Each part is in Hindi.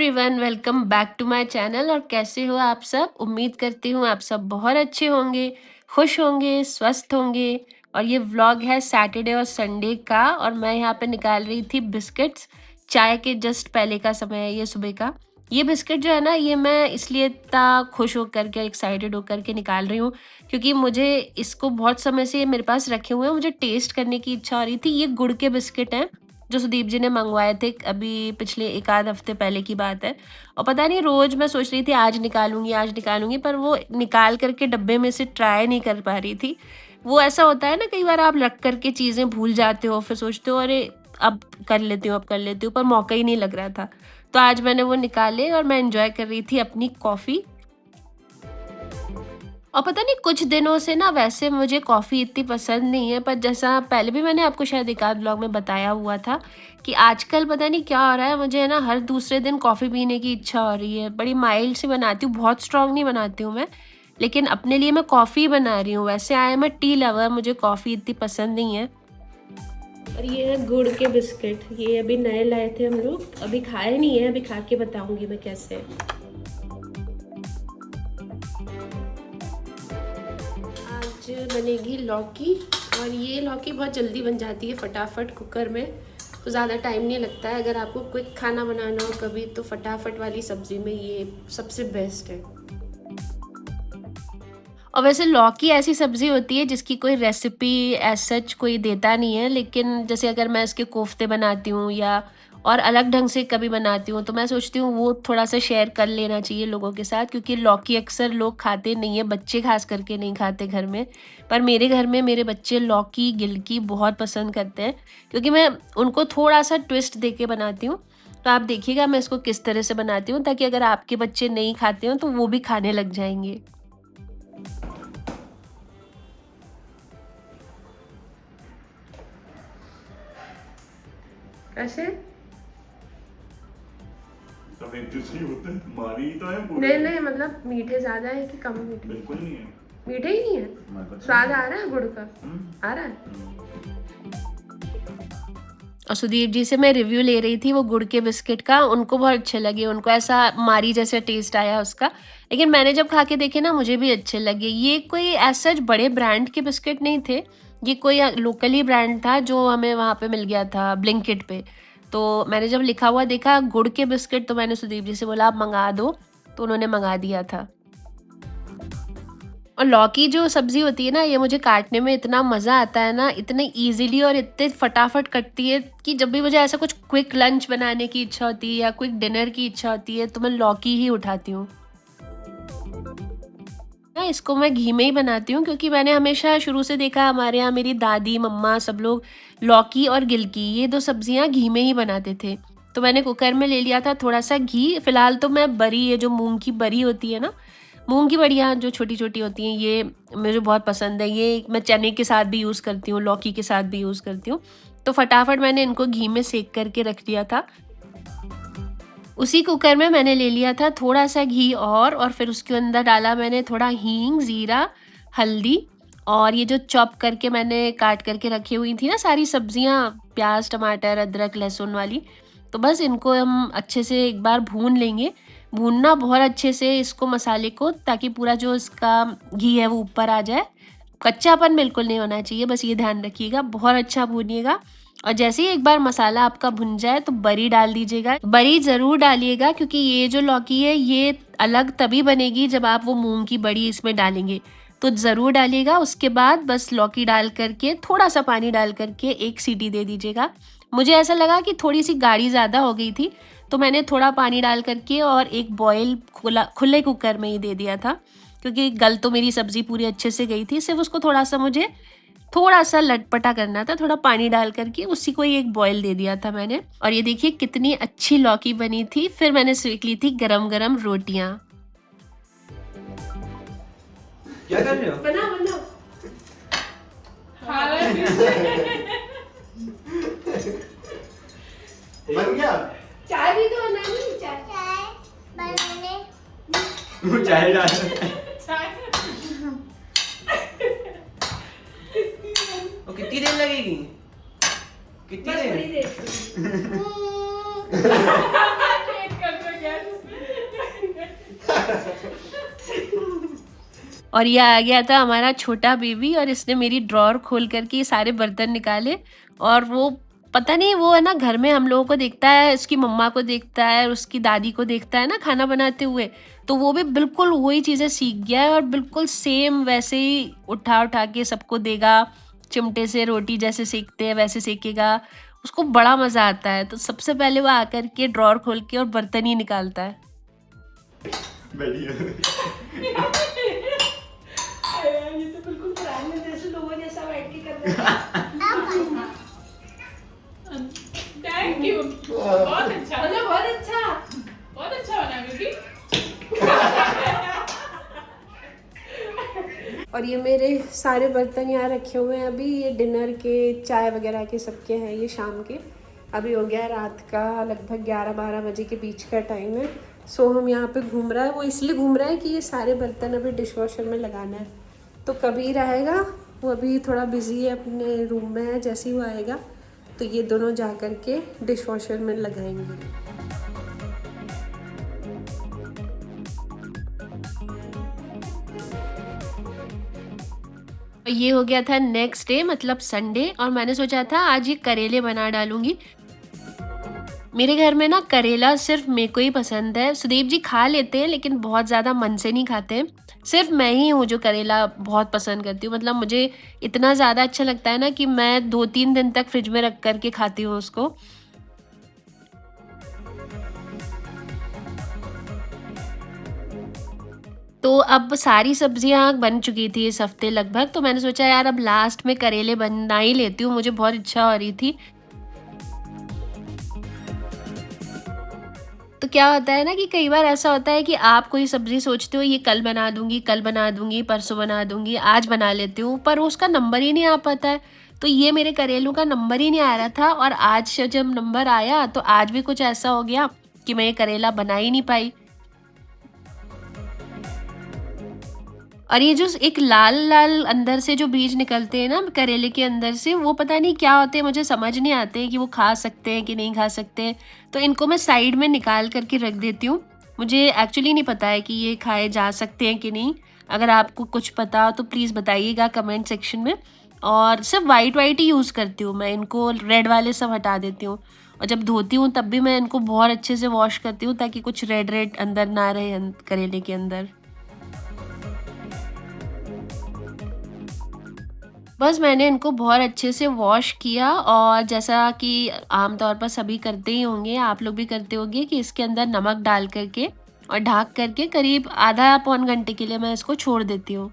Everyone, welcome back to my channel. और कैसे हो आप सब? उम्मीद करती हूँ आप सब बहुत अच्छे होंगे, खुश होंगे, स्वस्थ होंगे। और ये व्लॉग है सैटरडे और संडे का, और मैं यहाँ पे निकाल रही थी बिस्किट्स। चाय के जस्ट पहले का समय है ये, सुबह का। ये बिस्किट जो है ना, ये मैं इसलिए इतना खुश होकर के, एक्साइटेड होकर के निकाल रही हूँ क्योंकि मुझे इसको बहुत समय से ये मेरे पास रखे हुए हैं, मुझे टेस्ट करने की इच्छा हो रही थी। ये गुड़ के बिस्किट हैं जो सुदीप जी ने मंगवाए थे अभी पिछले एक आध हफ्ते पहले की बात है। और पता नहीं रोज मैं सोच रही थी आज निकालूंगी, पर वो निकाल करके डब्बे में से ट्राई नहीं कर पा रही थी। वो ऐसा होता है ना, कई बार आप रख करके चीज़ें भूल जाते हो, फिर सोचते हो अरे अब कर लेती हूँ, पर मौका ही नहीं लग रहा था। तो आज मैंने वो निकाले और मैं एंजॉय कर रही थी अपनी कॉफ़ी। और पता नहीं कुछ दिनों से ना, वैसे मुझे कॉफ़ी इतनी पसंद नहीं है, पर जैसा पहले भी मैंने आपको शायद एक आध ब्लॉग में बताया हुआ था कि आजकल पता नहीं क्या हो रहा है, मुझे है ना हर दूसरे दिन कॉफ़ी पीने की इच्छा हो रही है। बड़ी माइल्ड सी बनाती हूँ, बहुत स्ट्रॉन्ग नहीं बनाती हूँ मैं, लेकिन अपने लिए मैं कॉफ़ी बना रही हूँ। वैसे I am a tea lover, मुझे कॉफ़ी इतनी पसंद नहीं है। और ये है गुड़ के बिस्किट, ये अभी नए लाए थे हम लोग, अभी खाए नहीं है, अभी खा के बताऊँगी मैं कैसे। आज बनेगी लौकी, और ये लौकी बहुत जल्दी बन जाती है फटाफट कुकर में, तो ज़्यादा टाइम नहीं लगता है। अगर आपको क्विक खाना बनाना हो कभी, तो फटाफट वाली सब्ज़ी में ये सबसे बेस्ट है। और वैसे लौकी ऐसी सब्ज़ी होती है जिसकी कोई रेसिपी एज सच कोई देता नहीं है, लेकिन जैसे अगर मैं इसके कोफ्ते बनाती हूँ या और अलग ढंग से कभी बनाती हूँ, तो मैं सोचती हूँ वो थोड़ा सा शेयर कर लेना चाहिए लोगों के साथ, क्योंकि लौकी अक्सर लोग खाते नहीं है, बच्चे खास करके नहीं खाते घर में। पर मेरे घर में मेरे बच्चे लौकी गिलकी बहुत पसंद करते हैं, क्योंकि मैं उनको थोड़ा सा ट्विस्ट दे के बनाती हूँ। तो आप देखिएगा मैं इसको किस तरह से बनाती हूँ, ताकि अगर आपके बच्चे नहीं खाते हो तो वो भी खाने लग जाएंगे। कैसे? सब एक जैसे ही होते हैं, मारी तो है पूरे। नहीं नहीं, मतलब मीठे ज्यादा है कि कम मीठे? बिल्कुल नहीं है। मीठे ही नहीं है, स्वाद आ रहा है गुड़ का, आ रहा है। और सुदीप जी से मैं रिव्यू ले रही थी वो गुड़ के बिस्किट का, उनको बहुत अच्छे लगे, उनको ऐसा मारी जैसा टेस्ट आया उसका। लेकिन मैंने जब खा के देखे ना, मुझे भी अच्छे लगे। ये कोई ऐसा सच बड़े ब्रांड के बिस्किट नहीं थे, ये कोई लोकली ब्रांड था जो हमें वहाँ पे मिल गया था ब्लिंकिट पे। तो मैंने जब लिखा हुआ देखा गुड़ के बिस्किट, तो मैंने सुदीप जी से बोला आप मंगा दो, तो उन्होंने मंगा दिया था। और लौकी जो सब्ज़ी होती है ना, ये मुझे काटने में इतना मज़ा आता है ना, इतने ईज़िली और इतने फटाफट कटती है कि जब भी मुझे ऐसा कुछ क्विक लंच बनाने की इच्छा होती है या क्विक डिनर की इच्छा होती है, तो मैं लौकी ही उठाती हूँ। ना इसको मैं घी में ही बनाती हूँ, क्योंकि मैंने हमेशा शुरू से देखा, हमारे यहाँ मेरी दादी मम्मा सब लोग लौकी और गिलकी ये दो सब्जियाँ घी में ही बनाते थे। तो मैंने कुकर में ले लिया था थोड़ा सा घी। फिलहाल तो मैं बरी, ये जो मूंग की बरी होती है ना, मूंग की बड़ियाँ जो छोटी छोटी होती हैं, ये मुझे बहुत पसंद है। ये मैं चने के साथ भी यूज़ करती हूँ, लौकी के साथ भी यूज़ करती हूँ। तो फटाफट मैंने इनको घी में सेक करके रख लिया था। उसी कुकर में मैंने ले लिया था थोड़ा सा घी, और फिर उसके अंदर डाला मैंने थोड़ा हींग, ज़ीरा, हल्दी, और ये जो चॉप करके मैंने काट करके रखी हुई थी ना सारी सब्जियां, प्याज, टमाटर, अदरक, लहसुन वाली। तो बस इनको हम अच्छे से एक बार भून लेंगे, भूनना बहुत अच्छे से इसको, मसाले को, ताकि पूरा जो इसका घी है वो ऊपर आ जाए। कच्चापन बिल्कुल नहीं होना चाहिए, बस ये ध्यान रखिएगा, बहुत अच्छा भूनिएगा। और जैसे ही एक बार मसाला आपका भुन जाए तो बरी डाल दीजिएगा। बरी ज़रूर डालिएगा, क्योंकि ये जो लौकी है ये अलग तभी बनेगी जब आप वो मूंग की बड़ी इसमें डालेंगे, तो ज़रूर डालिएगा। उसके बाद बस लौकी डाल करके थोड़ा सा पानी डाल करके एक सीटी दे दीजिएगा। मुझे ऐसा लगा कि थोड़ी सी गाढ़ी ज़्यादा हो गई थी, तो मैंने थोड़ा पानी डाल करके और एक बॉयल खुले कुकर में ही दे दिया था, क्योंकि गल तो मेरी सब्ज़ी पूरी अच्छे से गई थी, सिर्फ उसको थोड़ा सा मुझे थोड़ा सा लटपटा करना था, थोड़ा पानी डाल करके उसी को ही एक बॉयल दे दिया था मैंने। और ये देखिए कितनी अच्छी लौकी बनी थी। फिर मैंने सेक ली थी गरम गरम रोटियां। क्या कर रहे हो? बना बना बन गया? चाय भी तो बनानी, चाय वो चाय डाल वो कितनी देर लगेगी? कितनी देर? थोड़ी देर। और ये आ गया था हमारा छोटा बेबी और इसने मेरी ड्रॉअर खोल करके ये सारे बर्तन निकाले। और वो पता नहीं, वो है ना घर में हम लोगों को देखता है, उसकी मम्मा को देखता है, उसकी दादी को देखता है ना खाना बनाते हुए, तो वो भी बिल्कुल वही चीज़ें सीख गया है और बिल्कुल सेम वैसे ही उठा उठा के सबको देगा। चिमटे से रोटी जैसे सेकते हैं वैसे सेकेगा। उसको बड़ा मज़ा आता है। तो सबसे पहले वो आकर के ड्रॉअर खोल के और बर्तन ही निकालता है। बढ़िया। ये तो बिल्कुल पुराने जैसे लोगों जैसा बैठ के कर रहे हैं। थैंक यू, बहुत अच्छा, मतलब बहुत अच्छा बना बेबी। और ये मेरे सारे बर्तन यहाँ रखे हुए हैं। अभी ये डिनर के, चाय वगैरह के सबके हैं, ये शाम के। अभी हो गया रात का लगभग 11-12 बजे के बीच का टाइम है। सो हम यहाँ पे घूम रहा है, वो इसलिए घूम रहा है कि ये सारे बर्तन अभी डिशवॉशर में लगाना है। तो कभी रहेगा, वो अभी थोड़ा बिजी है, अपने रूम में है। जैसे ही वो आएगा तो ये दोनों जा कर के डिशवॉशर में लगाएंगे। ये हो गया था नेक्स्ट डे, मतलब संडे। और मैंने सोचा था आज ये करेले बना डालूंगी। मेरे घर में ना करेला सिर्फ मेरे को ही पसंद है। सुदेव जी खा लेते हैं लेकिन बहुत ज़्यादा मन से नहीं खाते हैं। सिर्फ मैं ही हूँ जो करेला बहुत पसंद करती हूँ। मतलब मुझे इतना ज़्यादा अच्छा लगता है ना कि मैं 2-3 दिन तक फ्रिज में रख कर के खाती हूँ उसको। तो अब सारी सब्जियां बन चुकी थी इस हफ्ते लगभग। तो मैंने सोचा यार अब लास्ट में करेले बना ही लेती हूँ, मुझे बहुत इच्छा हो रही थी। तो क्या होता है ना कि कई बार ऐसा होता है कि आप कोई सब्जी सोचते हो ये कल बना दूंगी, कल बना दूंगी, परसों बना दूंगी, आज बना लेती हूँ, पर उसका नंबर ही नहीं आ पाता है। तो ये मेरे करेलों का नंबर ही नहीं आ रहा था। और आज जब नंबर आया तो आज भी कुछ ऐसा हो गया कि मैं ये करेला बना ही नहीं पाई। और ये जो एक लाल लाल अंदर से जो बीज निकलते हैं ना करेले के अंदर से, वो पता नहीं क्या होते हैं, मुझे समझ नहीं आते हैं कि वो खा सकते हैं कि नहीं खा सकते हैं। तो इनको मैं साइड में निकाल करके रख देती हूँ। मुझे एक्चुअली नहीं पता है कि ये खाए जा सकते हैं कि नहीं। अगर आपको कुछ पता हो तो प्लीज़ बताइएगा कमेंट सेक्शन में। और सिर्फ वाइट वाइट ही यूज़ करती हूँ मैं, इनको रेड वाले सब हटा देती हूँ। और जब धोती हूँ तब भी मैं इनको बहुत अच्छे से वॉश करती हूँ ताकि कुछ रेड रेड अंदर ना रहे करेले के अंदर। बस मैंने इनको बहुत अच्छे से वॉश किया। और जैसा कि आमतौर पर सभी करते ही होंगे, आप लोग भी करते होंगे, कि इसके अंदर नमक डाल करके और ढक करके करीब आधा-पौन घंटे के लिए मैं इसको छोड़ देती हूँ।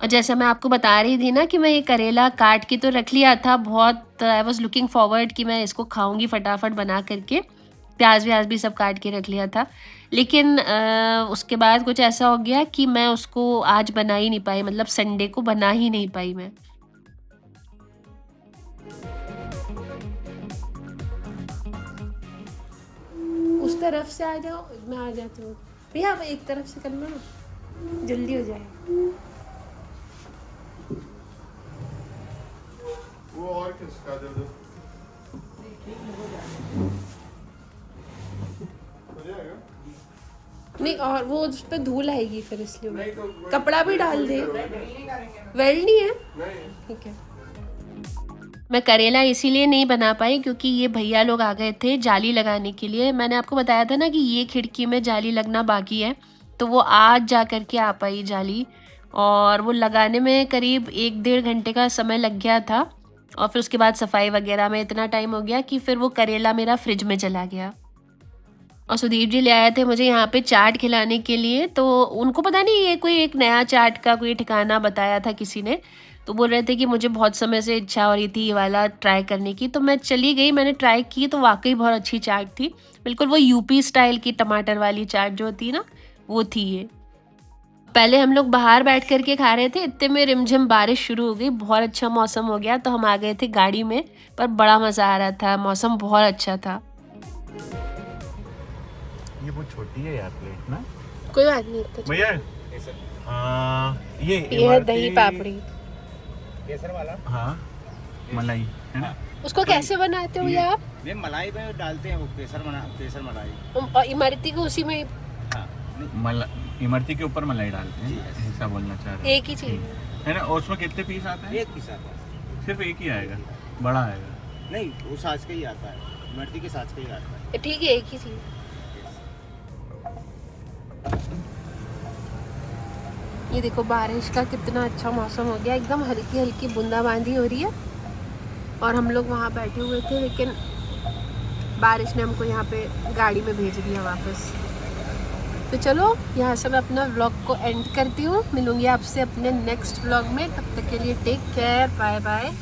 और जैसा मैं आपको बता रही थी ना कि मैं ये करेला काट के तो रख लिया था, बहुत आई वॉज लुकिंग फॉरवर्ड कि मैं इसको खाऊंगी फटाफट बना करके। प्याज व्याज भी सब काट के रख लिया था। लेकिन उसके बाद कुछ ऐसा हो गया कि मैं उसको आज बना ही नहीं पाई, मतलब संडे को बना ही नहीं पाई मैं। उस तरफ से आ जाओ, मैं आ जाती हूँ भैया। अब एक तरफ से कर लो ना, जल्दी हो जाए। वो और किसका दे दो। नहीं, और वो उस पर धूल आएगी फिर, इसलिए कपड़ा भी डाल दे। वेल्ड नहीं है, ठीक है। मैं करेला इसीलिए नहीं बना पाई क्योंकि ये भैया लोग आ गए थे जाली लगाने के लिए। मैंने आपको बताया था ना कि ये खिड़की में जाली लगना बाकी है, तो वो आज जा कर के आ पाई जाली। और वो लगाने में करीब 1-1.5 घंटे का समय लग गया था। और फिर उसके बाद सफाई वगैरह में इतना टाइम हो गया कि फिर वो करेला मेरा फ्रिज में चला गया। और सुदीप जी ले आए थे मुझे यहाँ पे चाट खिलाने के लिए। तो उनको पता नहीं ये कोई एक नया चाट का कोई ठिकाना बताया था किसी ने, तो बोल रहे थे कि मुझे बहुत समय से इच्छा हो रही थी ये वाला ट्राई करने की। तो मैं चली गई, मैंने ट्राई की, तो वाकई बहुत अच्छी चाट थी। बिल्कुल वो यूपी स्टाइल की टमाटर वाली चाट जो होती है ना, वो थी ये। पहले हम लोग बाहर बैठ कर के खा रहे थे, इतने में रिमझिम बारिश शुरू हो गई, बहुत अच्छा मौसम हो गया। तो हम आ गए थे गाड़ी में, पर बड़ा मज़ा आ रहा था, मौसम बहुत अच्छा था। ये बहुत छोटी है यार प्लेट ना। कोई बात नहीं। भैया ये है दही पापड़ी, केसर वाला। हाँ, मलाई है ना। उसको कैसे बनाते हो ये आप? ये मलाई में डालते हैं वो केसर मलाई। और इमरती को उसी में। हाँ, इमरती के ऊपर मलाई डालते हैं, ऐसा बोलना चाह रहे हैं। एक ही चाहिए। है ना? और उसमें कितने पीस आते हैं? एक पीस आता है। सिर्फ एक ही आएगा, बड़ा आएगा। नहीं, वो साज का ही आता है, इमरती के साज का ही आता है। ठीक है, एक ही चाहिए। ये देखो बारिश का कितना अच्छा मौसम हो गया, एकदम हल्की हल्की बूंदाबांदी हो रही है। और हम लोग वहाँ बैठे हुए थे, लेकिन बारिश ने हमको यहाँ पे गाड़ी में भेज दिया वापस। तो चलो यहाँ से मैं अपना व्लॉग को एंड करती हूँ। मिलूंगी आपसे अपने नेक्स्ट व्लॉग में, तब तक के लिए टेक केयर, बाय बाय।